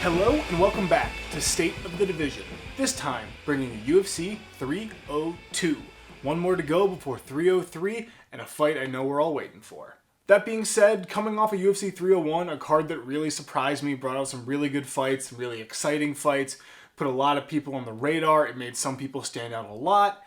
Hello and welcome back to State of the Division, this time bringing UFC 302. One more to go before 303 and a fight I know we're all waiting for. That being said, coming off of UFC 301, a card that really surprised me, brought out some really good fights, some really exciting fights, put a lot of people on the radar, it made some people stand out a lot.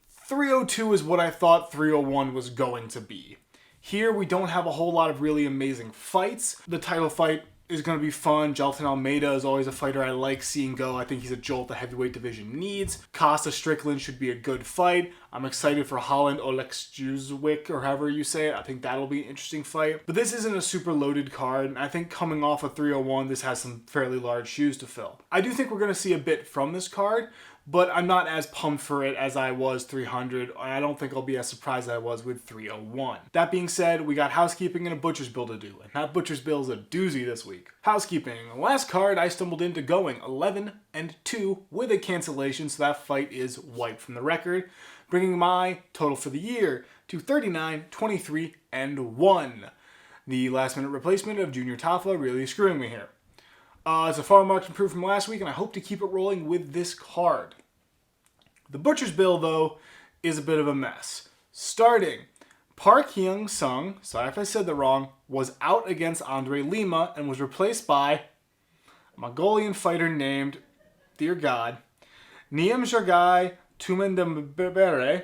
302 is what I thought 301 was going to be. Here we don't have a whole lot of really amazing fights. The title fight is going to be fun. Jailton Almeida is always a fighter I like seeing go. I think he's a jolt the heavyweight division needs. Costa Strickland should be a good fight. I'm excited for Holland Oleksiejczuk, or however you say it. I think that'll be an interesting fight. But this isn't a super loaded card, and I think coming off of 301, this has some fairly large shoes to fill. I do think we're going to see a bit from this card, but I'm not as pumped for it as I was 300. I don't think I'll be as surprised as I was with 301. That being said, we got housekeeping and a butcher's bill to do, and that butcher's bill is a doozy this week. Housekeeping. Last card I stumbled into going 11-2 with a cancellation, so that fight is wiped from the record, bringing my total for the year to 39-23-1. The last minute replacement of Junior Tafa really screwing me here. It's a far much improved from last week, and I hope to keep it rolling with this card. The butcher's bill, though, is a bit of a mess. Starting, Park Hyung-sung, sorry if I said that wrong, was out against Andre Lima and was replaced by a Mongolian fighter named, dear God, Niem Jargai Tumendembere,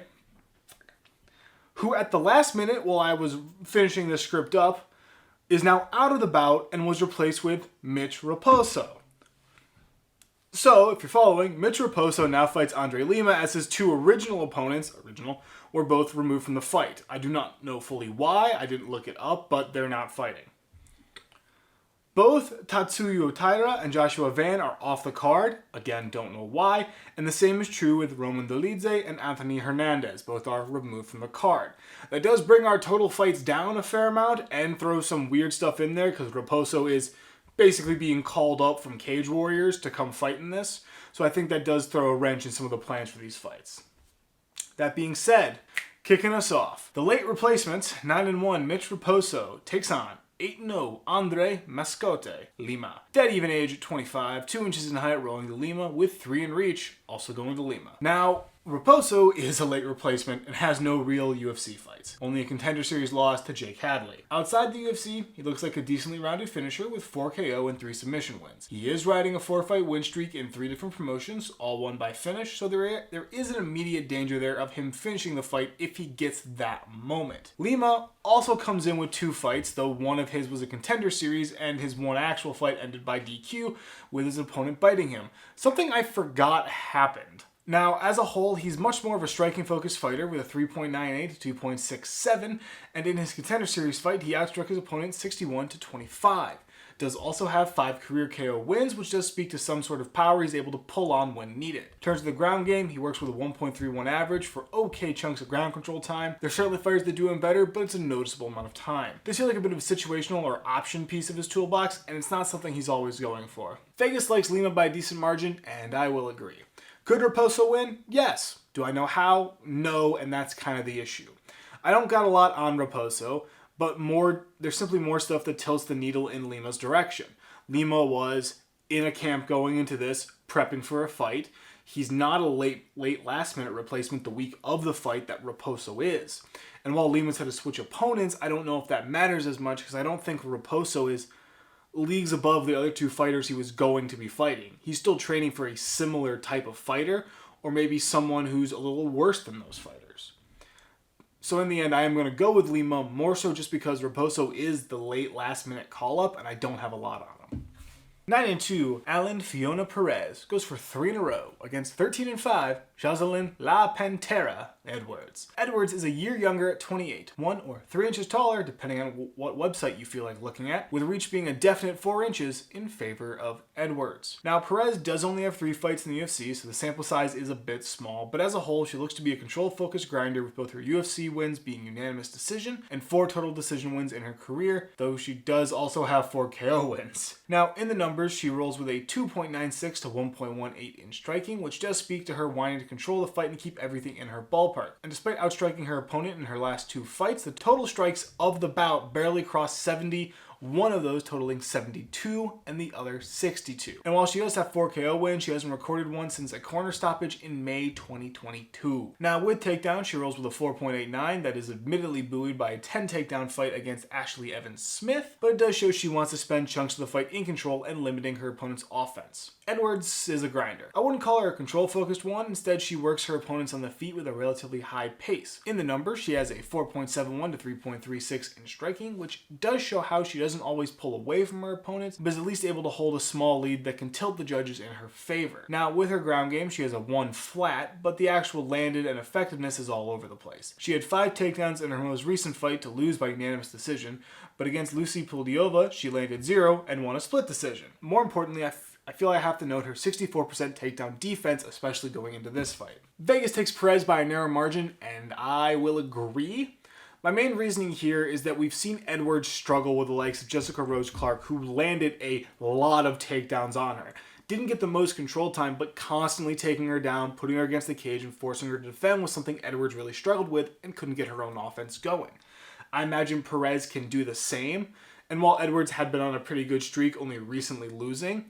who at the last minute, while I was finishing this script up, is now out of the bout and was replaced with Mitch Raposo. So, if you're following, Mitch Raposo now fights Andre Lima as his two original opponents, were both removed from the fight. I do not know fully why, I didn't look it up, but they're not fighting. Both Tatsuya Taira and Joshua Van are off the card, again don't know why, and the same is true with Roman Dolidze and Anthony Hernandez, both are removed from the card. That does bring our total fights down a fair amount and throw some weird stuff in there because Raposo is basically being called up from Cage Warriors to come fight in this, so I think that does throw a wrench in some of the plans for these fights. That being said, kicking us off, the late replacement, 9-1 Mitch Raposo, takes on 8-0 Andre Mascote Lima. Dead even age at 25, 2 inches in height, rolling to Lima with 3 in reach, also going to Lima. Now, Raposo is a late replacement and has no real UFC fights. Only a Contender Series loss to Jake Hadley. Outside the UFC, he looks like a decently rounded finisher with 4 KO and 3 submission wins. He is riding a 4-fight win streak in 3 different promotions, all won by finish, so there is an immediate danger there of him finishing the fight if he gets that moment. Lima also comes in with 2 fights, though one of his was a Contender Series and his one actual fight ended by DQ with his opponent biting him. Something I forgot happened. Now, as a whole, he's much more of a striking-focused fighter with a 3.98 to 2.67, and in his Contender Series fight, he outstruck his opponent 61-25. Does also have 5 career KO wins, which does speak to some sort of power he's able to pull on when needed. In terms of the ground game, he works with a 1.31 average for okay chunks of ground control time. There's certainly fighters that do him better, but it's a noticeable amount of time. This feels like a bit of a situational or option piece of his toolbox, and it's not something he's always going for. Vegas likes Lima by a decent margin, and I will agree. Could Raposo win? Yes. Do I know how? No, and that's kind of the issue. I don't got a lot on Raposo, but there's simply more stuff that tilts the needle in Lima's direction. Lima was in a camp going into this, prepping for a fight. He's not a late last-minute replacement the week of the fight that Raposo is. And while Lima's had to switch opponents, I don't know if that matters as much because I don't think Raposo is leagues above the other 2 fighters he was going to be fighting. He's still training for a similar type of fighter, or maybe someone who's a little worse than those fighters. So in the end, I am going to go with Lima, more so just because Raposo is the late last-minute call-up, and I don't have a lot on him. 9-2, Alan Fiona Perez goes for 3 in a row against 13-5, Jocelyn La Pantera Edwards. Edwards is a year younger at 28, 1 or 3 inches taller, depending on what website you feel like looking at, with reach being a definite 4 inches in favor of Edwards. Now, Perez does only have 3 fights in the UFC, so the sample size is a bit small, but as a whole, she looks to be a control-focused grinder with both her UFC wins being unanimous decision and 4 total decision wins in her career, though she does also have 4 KO wins. Now, in the numbers, she rolls with a 2.96 to 1.18 in striking, which does speak to her wanting to control the fight and keep everything in her ballpark. And despite outstriking her opponent in her last 2 fights, the total strikes of the bout barely crossed 70 one of those totaling 72 and the other 62. And while she does have 4 KO wins, she hasn't recorded one since a corner stoppage in May 2022. Now with takedown, she rolls with a 4.89 that is admittedly buoyed by a 10 takedown fight against Ashley Evans Smith, but it does show she wants to spend chunks of the fight in control and limiting her opponent's offense. Edwards is a grinder. I wouldn't call her a control-focused one. Instead, she works her opponents on the feet with a relatively high pace. In the numbers, she has a 4.71 to 3.36 in striking, which does show how she doesn't always pull away from her opponents, but is at least able to hold a small lead that can tilt the judges in her favor. Now, with her ground game, she has a 1 flat, but the actual landed and effectiveness is all over the place. She had 5 takedowns in her most recent fight to lose by unanimous decision, but against Lucy Pulidiova, she landed 0 and won a split decision. More importantly, I feel I have to note her 64% takedown defense, especially going into this fight. Vegas takes Perez by a narrow margin, and I will agree. My main reasoning here is that we've seen Edwards struggle with the likes of Jessica Rose Clark, who landed a lot of takedowns on her. Didn't get the most control time, but constantly taking her down, putting her against the cage, and forcing her to defend was something Edwards really struggled with and couldn't get her own offense going. I imagine Perez can do the same, and while Edwards had been on a pretty good streak, only recently losing,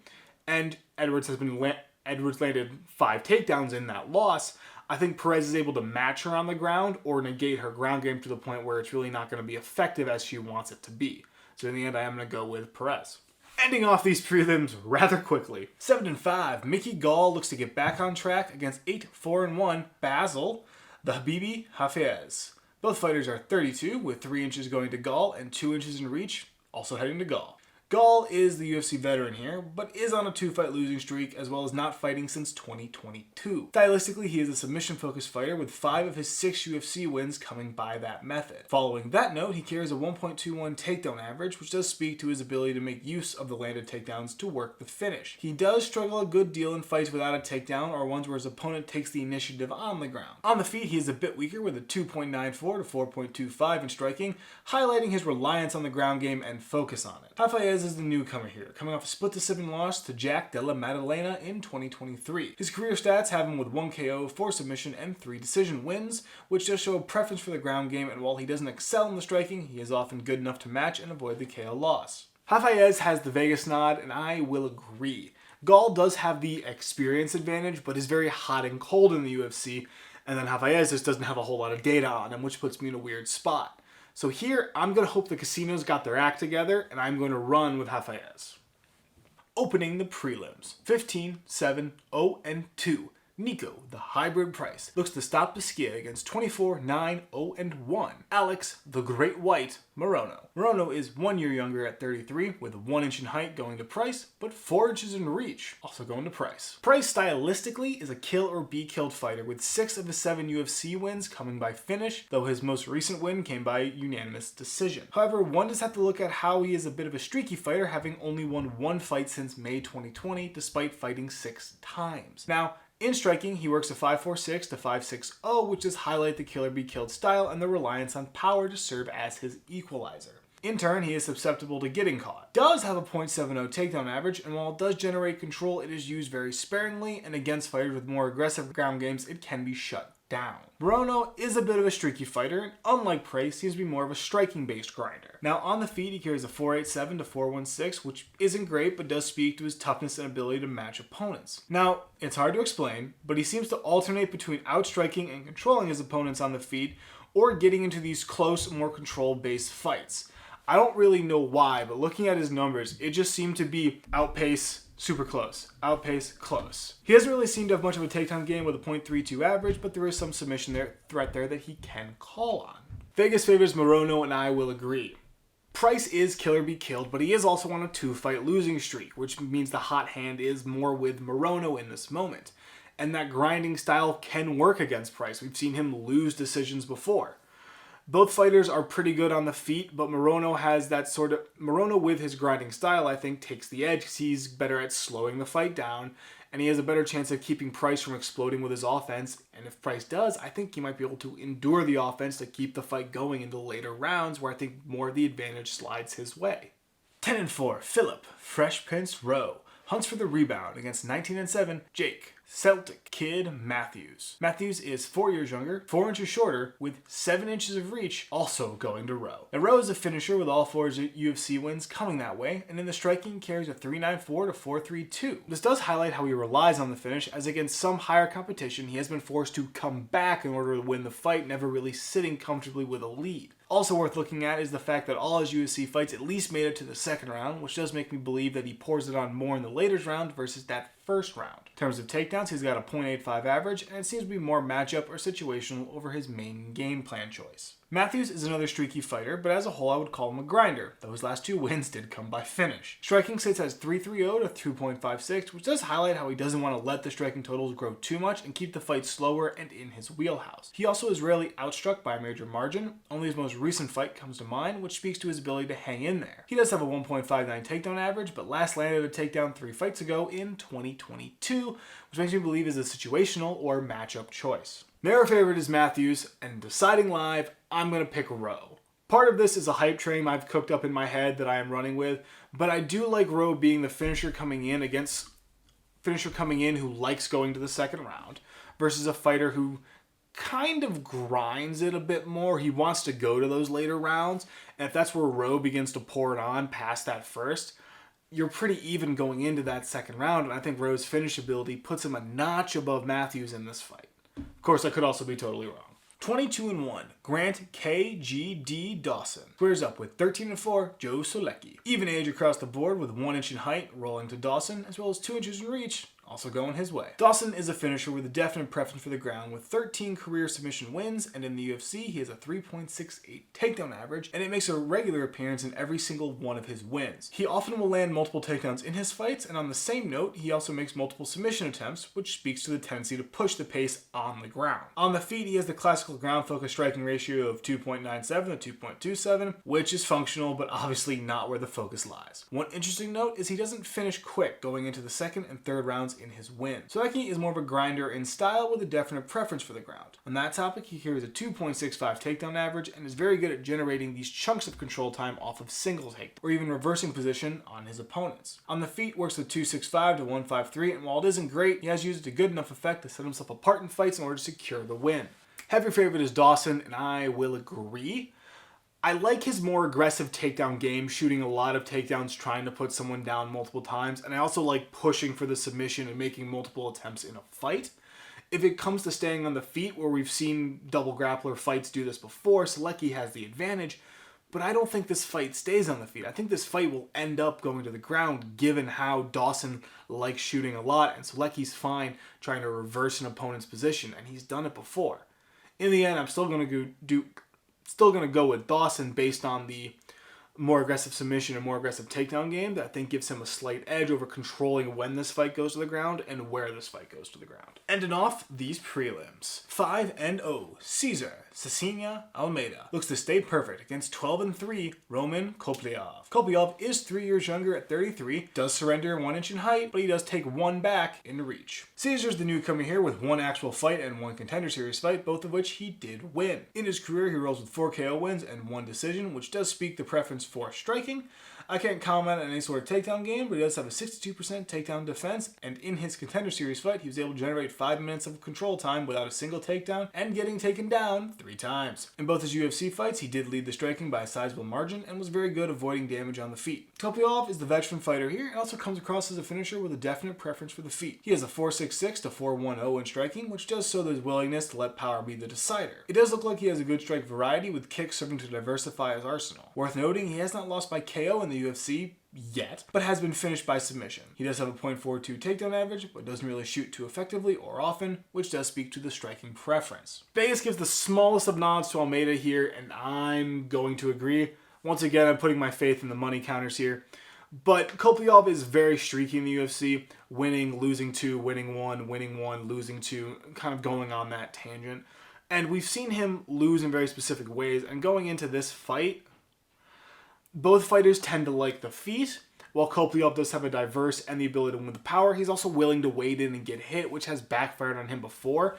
and Edwards landed 5 takedowns in that loss, I think Perez is able to match her on the ground or negate her ground game to the point where it's really not going to be effective as she wants it to be. So in the end, I am going to go with Perez. Ending off these prelims rather quickly. 7-5, Mickey Gall looks to get back on track against 8-4-1 Basel, the Habibi Hafez. Both fighters are 32, with 3 inches going to Gall and 2 inches in reach, also heading to Gall. Gall is the UFC veteran here, but is on a 2-fight losing streak, as well as not fighting since 2022. Stylistically, he is a submission-focused fighter, with 5 of his 6 UFC wins coming by that method. Following that note, he carries a 1.21 takedown average, which does speak to his ability to make use of the landed takedowns to work the finish. He does struggle a good deal in fights without a takedown, or ones where his opponent takes the initiative on the ground. On the feet, he is a bit weaker, with a 2.94 to 4.25 in striking, highlighting his reliance on the ground game and focus on it. Hafez is the newcomer here, coming off a split decision loss to Jack Della Maddalena in 2023. His career stats have him with 1 KO, 4 submission, and 3 decision wins, which does show a preference for the ground game, and while he doesn't excel in the striking, he is often good enough to match and avoid the KO loss. Hafez has the Vegas nod, and I will agree. Gall does have the experience advantage, but is very hot and cold in the UFC, and then Hafez just doesn't have a whole lot of data on him, which puts me in a weird spot. So here, I'm going to hope the casinos got their act together, and I'm going to run with Hafez. Opening the prelims. 15-7-0-2. Nico, the hybrid Price, looks to stop Biskia against 24-9-0-1. Alex, the Great White, Morono. Morono is 1 year younger at 33, with 1 inch in height going to Price, but 4 inches in reach, also going to Price. Price stylistically is a kill or be killed fighter, with 6 of his 7 UFC wins coming by finish, though his most recent win came by unanimous decision. However, one does have to look at how he is a bit of a streaky fighter, having only won 1 fight since May 2020, despite fighting 6 times. Now, in striking, he works a 5.46 to 5.60, which does highlight the kill or be killed style and the reliance on power to serve as his equalizer. In turn, he is susceptible to getting caught. Does have a .70 takedown average, and while it does generate control, it is used very sparingly, and against fighters with more aggressive ground games, it can be shut down. Morono is a bit of a streaky fighter, and unlike Price, seems to be more of a striking-based grinder. Now, on the feet, he carries a 4.87 to 4.16, which isn't great, but does speak to his toughness and ability to match opponents. Now, it's hard to explain, but he seems to alternate between outstriking and controlling his opponents on the feet, or getting into these close, more control-based fights. I don't really know why, but looking at his numbers, it just seemed to be outpace, super close. Outpace, close. He hasn't really seemed to have much of a takedown game with a .32 average, but there is some submission threat there that he can call on. Vegas favors Morono, and I will agree. Price is kill or be killed, but he is also on a 2-fight losing streak, which means the hot hand is more with Morono in this moment. And that grinding style can work against Price. We've seen him lose decisions before. Both fighters are pretty good on the feet, but Morono has that sort of... Morono with his grinding style, I think, takes the edge because he's better at slowing the fight down, and he has a better chance of keeping Price from exploding with his offense. And if Price does, I think he might be able to endure the offense to keep the fight going into later rounds, where I think more of the advantage slides his way. 10-4, Philip, Fresh Prince Rowe. hunts for the rebound against 19-7 Jake Celtic Kid Matthews. Matthews is 4 years younger, 4 inches shorter, with 7 inches of reach, also going to Rowe. Now, Rowe is a finisher with all 4 UFC wins coming that way, and in the striking carries a 3.94 to 4.32. This does highlight how he relies on the finish, as against some higher competition, he has been forced to come back in order to win the fight, never really sitting comfortably with a lead. Also worth looking at is the fact that all his UFC fights at least made it to the second round, which does make me believe that he pours it on more in the later round versus that first round. In terms of takedowns, he's got a .85 average, and it seems to be more matchup or situational over his main game plan choice. Matthews is another streaky fighter, but as a whole I would call him a grinder, though his last 2 wins did come by finish. Striking sits as 3.30 to 2.56, which does highlight how he doesn't want to let the striking totals grow too much and keep the fight slower and in his wheelhouse. He also is rarely outstruck by a major margin. Only his most recent fight comes to mind, which speaks to his ability to hang in there. He does have a 1.59 takedown average, but last landed a takedown 3 fights ago in 2022, which makes me believe is a situational or matchup choice. Their favorite is Matthews, and deciding live, I'm going to pick Rowe. Part of this is a hype train I've cooked up in my head that I am running with, but I do like Rowe being the finisher coming in who likes going to the second round, versus a fighter who kind of grinds it a bit more. He wants to go to those later rounds, and if that's where Rowe begins to pour it on past that first, you're pretty even going into that second round, and I think Rowe's finish ability puts him a notch above Matthews in this fight. Of course, I could also be totally wrong. 22-1, Grant K.G.D. Dawson squares up with 13-4, Joe Solecki. Even age across the board with 1 inch in height, rolling to Dawson, as well as 2 inches in reach, also going his way. Dawson is a finisher with a definite preference for the ground with 13 career submission wins, and in the UFC he has a 3.68 takedown average, and it makes a regular appearance in every single one of his wins. He often will land multiple takedowns in his fights, and on the same note, he also makes multiple submission attempts, which speaks to the tendency to push the pace on the ground. On the feet, he has the classical ground-focused striking ratio of 2.97 to 2.27, which is functional, but obviously not where the focus lies. One interesting note is he doesn't finish quick going into the second and third rounds in his win. Solecki is more of a grinder in style with a definite preference for the ground. On that topic, he carries a 2.65 takedown average and is very good at generating these chunks of control time off of single take, or even reversing position on his opponents. On the feet, works with 265 to 153, and while it isn't great, he has used it to good enough effect to set himself apart in fights in order to secure the win. Heavy favorite is Dawson, and I will agree. I like his more aggressive takedown game, shooting a lot of takedowns, trying to put someone down multiple times, and I also like pushing for the submission and making multiple attempts in a fight. If it comes to staying on the feet, where we've seen double grappler fights do this before, Solecki has the advantage, but I don't think this fight stays on the feet. I think this fight will end up going to the ground, given how Dawson likes shooting a lot, and Solecki's fine trying to reverse an opponent's position, and he's done it before. In the end, I'm still going to go with Dawson based on the more aggressive submission and more aggressive takedown game that I think gives him a slight edge over controlling when this fight goes to the ground and where this fight goes to the ground. Ending off these prelims. 5-0, Cesar Cecina Almeida looks to stay perfect against 12-3 Roman Koplyov. Koplyov is 3 years younger at 33, does surrender 1 inch in height, but he does take 1 back in reach. Caesar's the newcomer here with 1 actual fight and 1 contender series fight, both of which he did win. In his career, he rolls with 4 KO wins and 1 decision, which does speak the preference for striking. I can't comment on any sort of takedown game, but he does have a 62% takedown defense, and in his contender series fight, he was able to generate 5 minutes of control time without a single takedown and getting taken down 3 times. In both his UFC fights, he did lead the striking by a sizable margin and was very good avoiding damage on the feet. Koplyov is the veteran fighter here and also comes across as a finisher with a definite preference for the feet. He has a 4.66 to 4.10 in striking, which does show his willingness to let power be the decider. It does look like he has a good strike variety, with kicks serving to diversify his arsenal. Worth noting, he has not lost by KO in the UFC yet, but has been finished by submission. He does have a .42 takedown average, but doesn't really shoot too effectively or often, which does speak to the striking preference. Vegas gives the smallest of nods to Almeida here, and I'm going to agree. Once again, I'm putting my faith in the money counters here. But Koplyov is very streaky in the UFC, winning, losing 2, winning 1, losing 2, kind of going on that tangent. And we've seen him lose in very specific ways, and going into this fight, both fighters tend to like the feet. While Koplyov does have a diverse and the ability to win with the power, he's also willing to wade in and get hit, which has backfired on him before.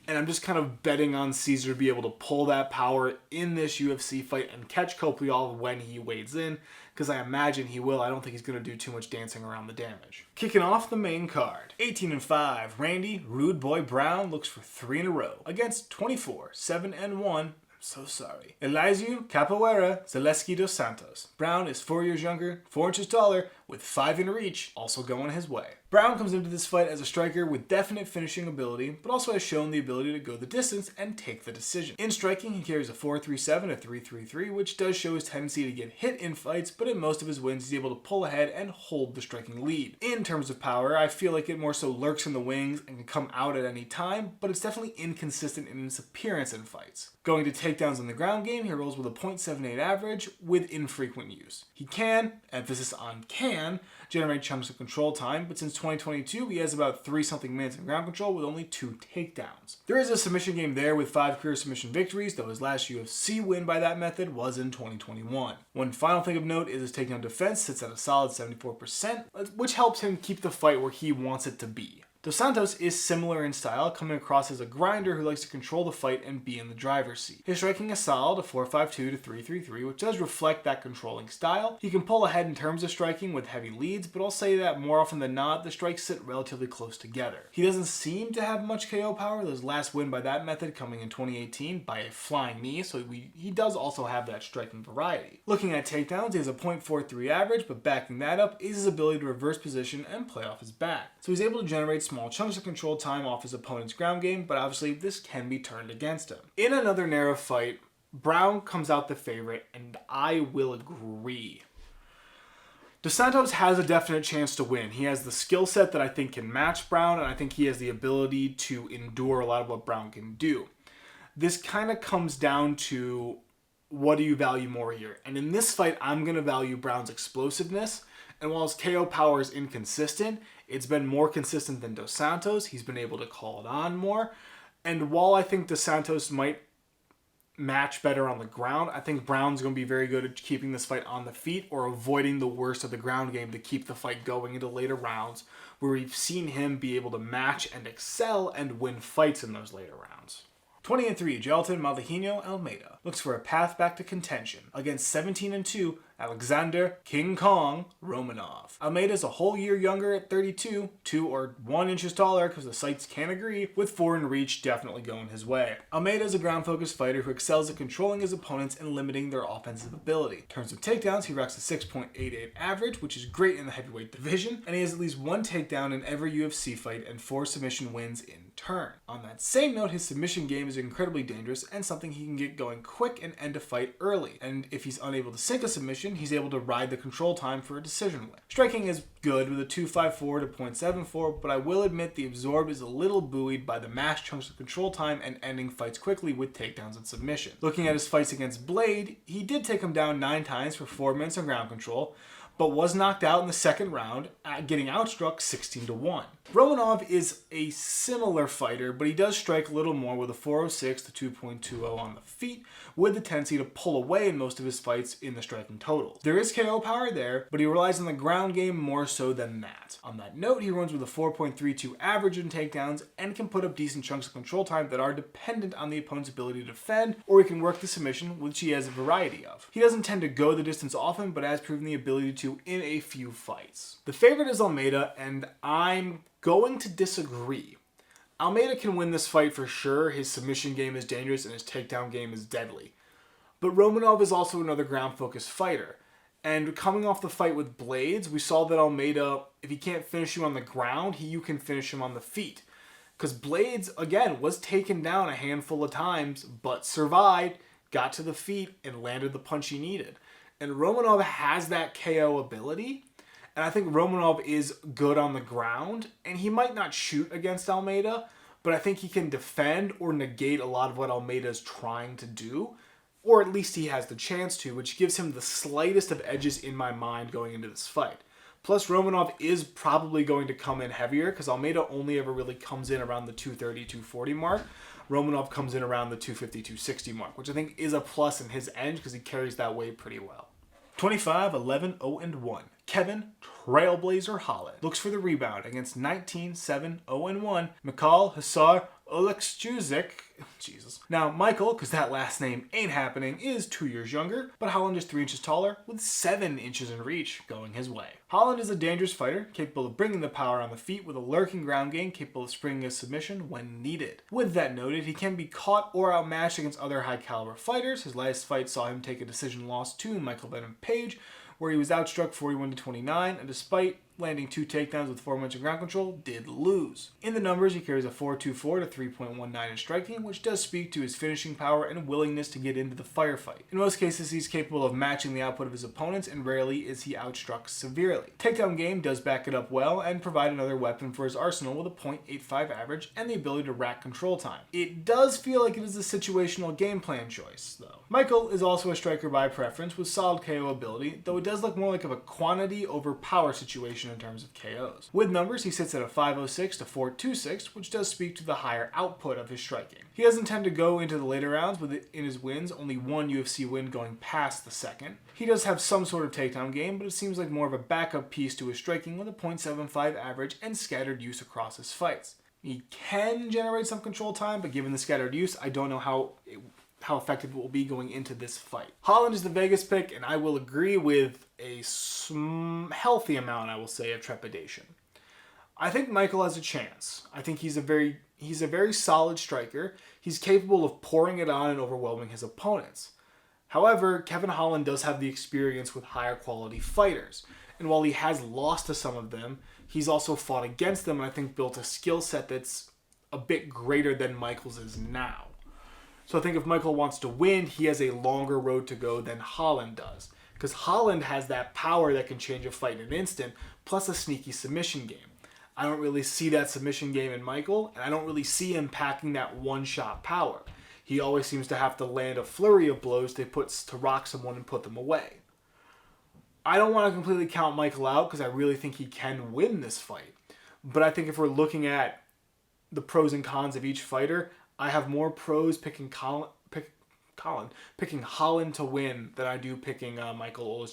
And I'm just kind of betting on Caesar to be able to pull that power in this UFC fight and catch Kopliov when he wades in, because I imagine he will. I don't think he's going to do too much dancing around the damage. Kicking off the main card, 18-5, Randy Rude Boy Brown looks for 3 in a row against 24, 7-1. So sorry. Elizeu Capoeira Zaleski dos Santos. Brown is 4 years younger, 4 inches taller, with 5 in reach, also going his way. Brown comes into this fight as a striker with definite finishing ability, but also has shown the ability to go the distance and take the decision. In striking, he carries a 4.37, a 3.33, which does show his tendency to get hit in fights, but in most of his wins, he's able to pull ahead and hold the striking lead. In terms of power, I feel like it more so lurks in the wings and can come out at any time, but it's definitely inconsistent in its appearance in fights. Going to takedowns in the ground game, he rolls with a 0.78 average with infrequent use. He can, emphasis on can, generate chunks of control time, but since 2022, he has about 3-something minutes in ground control with only 2 takedowns. There is a submission game there with 5 career submission victories, though his last UFC win by that method was in 2021. One final thing of note is his takedown defense sits at a solid 74%, which helps him keep the fight where he wants it to be. Dos Santos is similar in style, coming across as a grinder who likes to control the fight and be in the driver's seat. His striking is solid, a 4.52 to 3.33, which does reflect that controlling style. He can pull ahead in terms of striking with heavy leads, but I'll say that more often than not, the strikes sit relatively close together. He doesn't seem to have much KO power, his last win by that method coming in 2018 by a flying knee, so he does also have that striking variety. Looking at takedowns, he has a 0.43 average, but backing that up is his ability to reverse position and play off his back. So he's able to generate small chunks of control time off his opponent's ground game, but obviously this can be turned against him. In another narrow fight, Brown comes out the favorite, and I will agree. Dos Santos has a definite chance to win. He has the skill set that I think can match Brown, and I think he has the ability to endure a lot of what Brown can do. This kind of comes down to what do you value more here? And in this fight, I'm going to value Brown's explosiveness. And while his KO power is inconsistent, it's been more consistent than Dos Santos. He's been able to call it on more. And while I think Dos Santos might match better on the ground, I think Brown's going to be very good at keeping this fight on the feet or avoiding the worst of the ground game to keep the fight going into later rounds, where we've seen him be able to match and excel and win fights in those later rounds. 20-3, Gelton Maldahino Almeida looks for a path back to contention against 17-2 Alexander King Kong Romanov. Almeida is a whole year younger at 32, 2 or 1 inches taller because the sites can't agree, with 4 in reach definitely going his way. Almeida is a ground-focused fighter who excels at controlling his opponents and limiting their offensive ability. In terms of takedowns, he rocks a 6.88 average, which is great in the heavyweight division, and he has at least 1 takedown in every UFC fight and 4 submission wins in turn. On that same note, his submission game is incredibly dangerous and something he can get going quick and end a fight early, and if he's unable to sink a submission, he's able to ride the control time for a decision win. Striking is good with a 2.54 to 0.74, but I will admit the absorb is a little buoyed by the mass chunks of control time and ending fights quickly with takedowns and submission. Looking at his fights against Blade, he did take him down 9 times for 4 minutes on ground control, but was knocked out in the second round, getting outstruck 16-1. Romanov is a similar fighter, but he does strike a little more with a 4.06 to 2.20 on the feet, with the tendency to pull away in most of his fights in the striking totals. There is KO power there, but he relies on the ground game more so than that. On that note, he runs with a 4.32 average in takedowns and can put up decent chunks of control time that are dependent on the opponent's ability to defend, or he can work the submission, which he has a variety of. He doesn't tend to go the distance often, but has proven the ability to in a few fights. The favorite is Almeida, and I'm going to disagree. Almeida can win this fight for sure. His submission game is dangerous and his takedown game is deadly. But Romanov is also another ground-focused fighter. And coming off the fight with Blades, we saw that Almeida, if he can't finish you on the ground, you can finish him on the feet. Because Blades, again, was taken down a handful of times, but survived, got to the feet, and landed the punch he needed. And Romanov has that KO ability. And I think Romanov is good on the ground, and he might not shoot against Almeida, but I think he can defend or negate a lot of what Almeida is trying to do, or at least he has the chance to, which gives him the slightest of edges in my mind going into this fight. Plus, Romanov is probably going to come in heavier, because Almeida only ever really comes in around the 230, 240 mark. Romanov comes in around the 250, 260 mark, which I think is a plus in his end, because he carries that weight pretty well. 25-11-0-1. Kevin Trailblazer Holland looks for the rebound against 19-7-0-1 Mikhail Hussar Oleksiuk. Jesus. Now, Michael, because that last name ain't happening, is 2 years younger, but Holland is 3 inches taller with 7 inches in reach going his way. Holland is a dangerous fighter, capable of bringing the power on the feet with a lurking ground game, capable of springing a submission when needed. With that noted, he can be caught or outmatched against other high-caliber fighters. His last fight saw him take a decision loss to Michael Venom Page, where he was outstruck 41-29, and despite landing 2 takedowns with 4 minutes of ground control, did lose. In the numbers, he carries a 4.24 to 3.19 in striking, which does speak to his finishing power and willingness to get into the firefight. In most cases, he's capable of matching the output of his opponents, and rarely is he outstruck severely. Takedown game does back it up well and provide another weapon for his arsenal with a .85 average and the ability to rack control time. It does feel like it is a situational game plan choice, though. Michael is also a striker by preference with solid KO ability, though it does look more like of a quantity over power situation in terms of KOs. With numbers, he sits at a 5.06 to 4.26, which does speak to the higher output of his striking. He doesn't tend to go into the later rounds with in his wins, only 1 UFC win going past the second. He does have some sort of takedown game, but it seems like more of a backup piece to his striking with a .75 average and scattered use across his fights. He can generate some control time, but given the scattered use, I don't know how effective it will be going into this fight. Holland is the Vegas pick, and I will agree with a healthy amount, I will say, of trepidation. I think Michael has a chance. I think he's a very solid striker. He's capable of pouring it on and overwhelming his opponents. However, Kevin Holland does have the experience with higher quality fighters, and while he has lost to some of them, he's also fought against them and I think built a skill set that's a bit greater than Michael's is now. So I think if Michael wants to win, he has a longer road to go than Holland does. Because Holland has that power that can change a fight in an instant, plus a sneaky submission game. I don't really see that submission game in Michael, and I don't really see him packing that one-shot power. He always seems to have to land a flurry of blows to rock someone and put them away. I don't want to completely count Michael out because I really think he can win this fight. But I think if we're looking at the pros and cons of each fighter, I have more pros picking Holland to win than I do picking Michael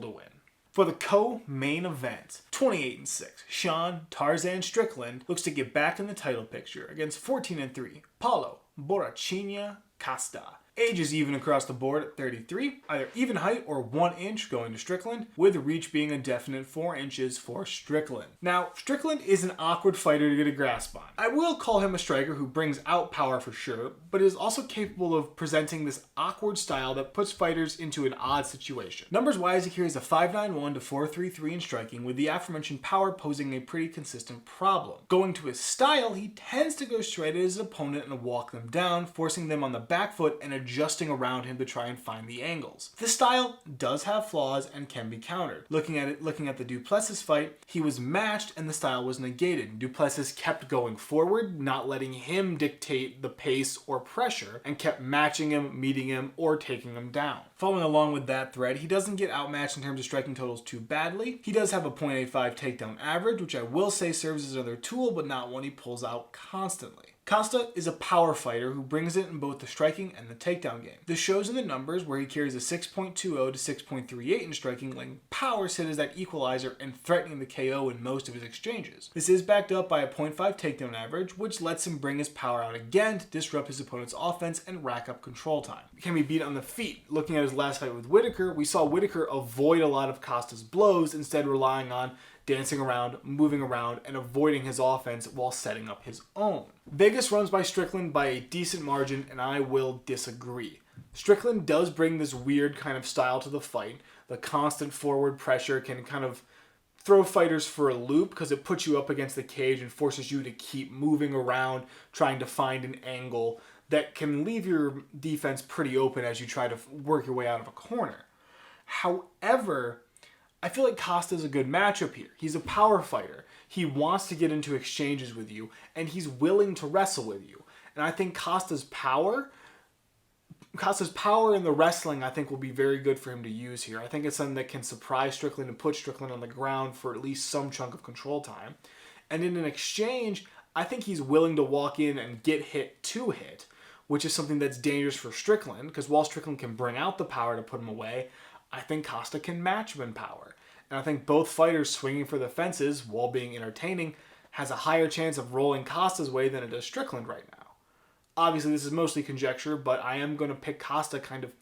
to win. For the co-main event, 28-6, Sean Tarzan Strickland looks to get back in the title picture against 14-3, Paulo Borrachinha Costa. Age is even across the board at 33, either even height or 1 inch going to Strickland, with reach being a definite 4 inches for Strickland. Now, Strickland is an awkward fighter to get a grasp on. I will call him a striker who brings out power for sure, but is also capable of presenting this awkward style that puts fighters into an odd situation. Numbers-wise, he carries a 5.91 to 4.33 in striking, with the aforementioned power posing a pretty consistent problem. Going to his style, he tends to go straight at his opponent and walk them down, forcing them on the back foot and adjusting around him to try and find the angles. This style does have flaws and can be countered. Looking at the Duplessis fight, he was matched and the style was negated. Duplessis kept going forward, not letting him dictate the pace or pressure, and kept matching him, meeting him, or taking him down. Following along with that thread, he doesn't get outmatched in terms of striking totals too badly. He does have a .85 takedown average, which I will say serves as another tool, but not one he pulls out constantly. Costa is a power fighter who brings it in both the striking and the takedown game. This shows in the numbers where he carries a 6.20 to 6.38 in striking, letting power sit as that equalizer and threatening the KO in most of his exchanges. This is backed up by a .5 takedown average, which lets him bring his power out again to disrupt his opponent's offense and rack up control time. He can be beat on the feet. Looking at his last fight with Whitaker, we saw Whitaker avoid a lot of Costa's blows, instead relying on dancing around, moving around, and avoiding his offense while setting up his own. Vegas runs by Strickland by a decent margin, and I will disagree. Strickland does bring this weird kind of style to the fight. The constant forward pressure can kind of throw fighters for a loop because it puts you up against the cage and forces you to keep moving around, trying to find an angle that can leave your defense pretty open as you try to work your way out of a corner. However, I feel like Costa's a good matchup here. He's a power fighter. He wants to get into exchanges with you, and he's willing to wrestle with you. And I think Costa's power in the wrestling, I think, will be very good for him to use here. I think it's something that can surprise Strickland and put Strickland on the ground for at least some chunk of control time. And in an exchange, I think he's willing to walk in and get hit to hit, which is something that's dangerous for Strickland, because while Strickland can bring out the power to put him away, I think Costa can match him in power. And I think both fighters swinging for the fences while being entertaining has a higher chance of rolling Costa's way than it does Strickland right now. Obviously, this is mostly conjecture, but I am going to pick Costa kind of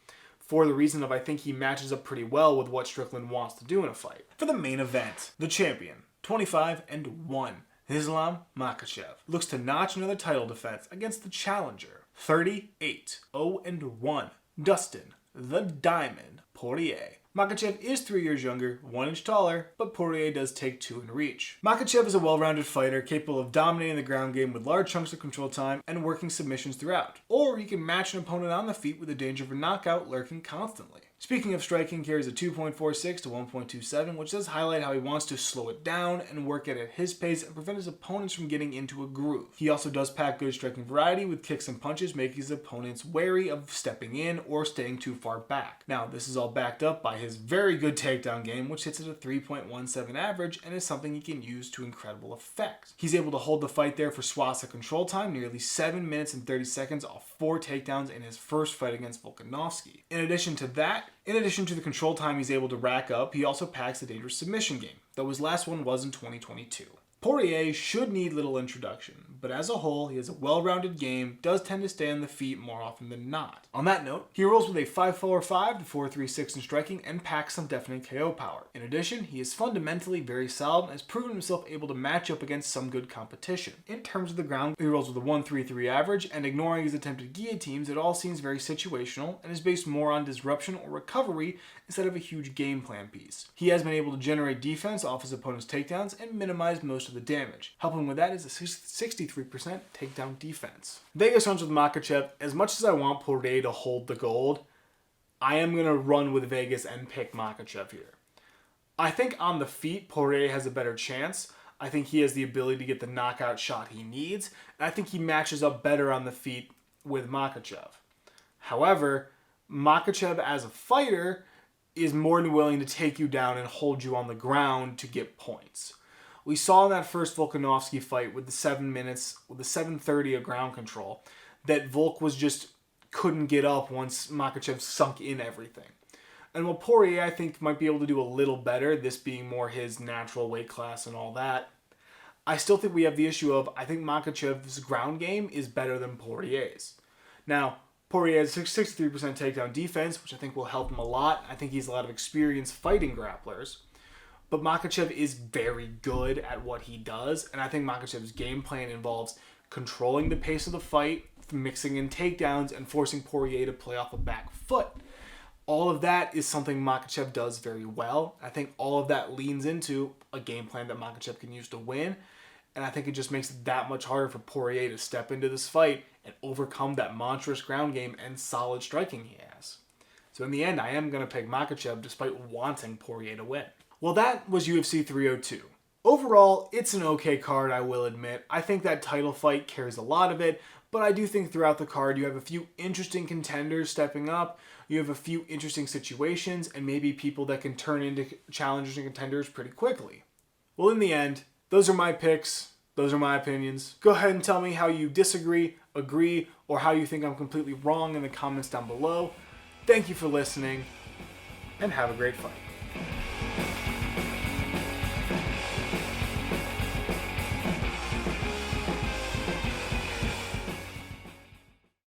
for the reason of I think he matches up pretty well with what Strickland wants to do in a fight. For the main event, the champion, 25-1, Islam Makhachev, looks to notch another title defense against the challenger, 38-0-1, Dustin, the Diamond, Poirier. Makhachev is 3 years younger, 1 inch taller, but Poirier does take 2 in reach. Makhachev is a well-rounded fighter capable of dominating the ground game with large chunks of control time and working submissions throughout. Or he can match an opponent on the feet with the danger of a knockout lurking constantly. Speaking of striking, carries a 2.46 to 1.27, which does highlight how he wants to slow it down and work it at his pace and prevent his opponents from getting into a groove. He also does pack good striking variety with kicks and punches, making his opponents wary of stepping in or staying too far back. Now, this is all backed up by his very good takedown game, which hits at a 3.17 average and is something he can use to incredible effect. He's able to hold the fight there for swaths of control time, nearly 7 minutes and 30 seconds off 4 takedowns in his first fight against Volkanovski. In addition to the control time he's able to rack up, he also packs a dangerous submission game, though his last one was in 2022. Poirier should need little introduction, but as a whole, he has a well-rounded game, does tend to stay on the feet more often than not. On that note, he rolls with a 5.45 to 4.36 in striking and packs some definite KO power. In addition, he is fundamentally very solid and has proven himself able to match up against some good competition. In terms of the ground, he rolls with a 1.33 average, and ignoring his attempted guillotines, it all seems very situational and is based more on disruption or recovery instead of a huge game plan piece. He has been able to generate defense off his opponent's takedowns and minimize most of the damage. Helping with that is a 63% takedown defense. Vegas runs with Makhachev. As much as I want Poirier to hold the gold, I am going to run with Vegas and pick Makhachev here. I think on the feet, Poirier has a better chance. I think he has the ability to get the knockout shot he needs, and I think he matches up better on the feet with Makhachev. However, Makhachev as a fighter is more than willing to take you down and hold you on the ground to get points. We saw in that first Volkanovski fight with the 7 minutes, with the 7:30 of ground control, that Volk couldn't get up once Makhachev sunk in everything. And while Poirier, I think, might be able to do a little better, this being more his natural weight class and all that, I still think we have the issue of, I think Makhachev's ground game is better than Poirier's. Now, Poirier has 63% takedown defense, which I think will help him a lot. I think he has a lot of experience fighting grapplers. But Makhachev is very good at what he does, and I think Makhachev's game plan involves controlling the pace of the fight, mixing in takedowns, and forcing Poirier to play off a back foot. All of that is something Makhachev does very well. I think all of that leans into a game plan that Makhachev can use to win, and I think it just makes it that much harder for Poirier to step into this fight and overcome that monstrous ground game and solid striking he has. So in the end, I am going to pick Makhachev despite wanting Poirier to win. Well, that was UFC 302. Overall, it's an okay card, I will admit. I think that title fight carries a lot of it, but I do think throughout the card you have a few interesting contenders stepping up, you have a few interesting situations, and maybe people that can turn into challengers and contenders pretty quickly. Well, in the end, those are my picks. Those are my opinions. Go ahead and tell me how you disagree, agree, or how you think I'm completely wrong in the comments down below. Thank you for listening, and have a great fight.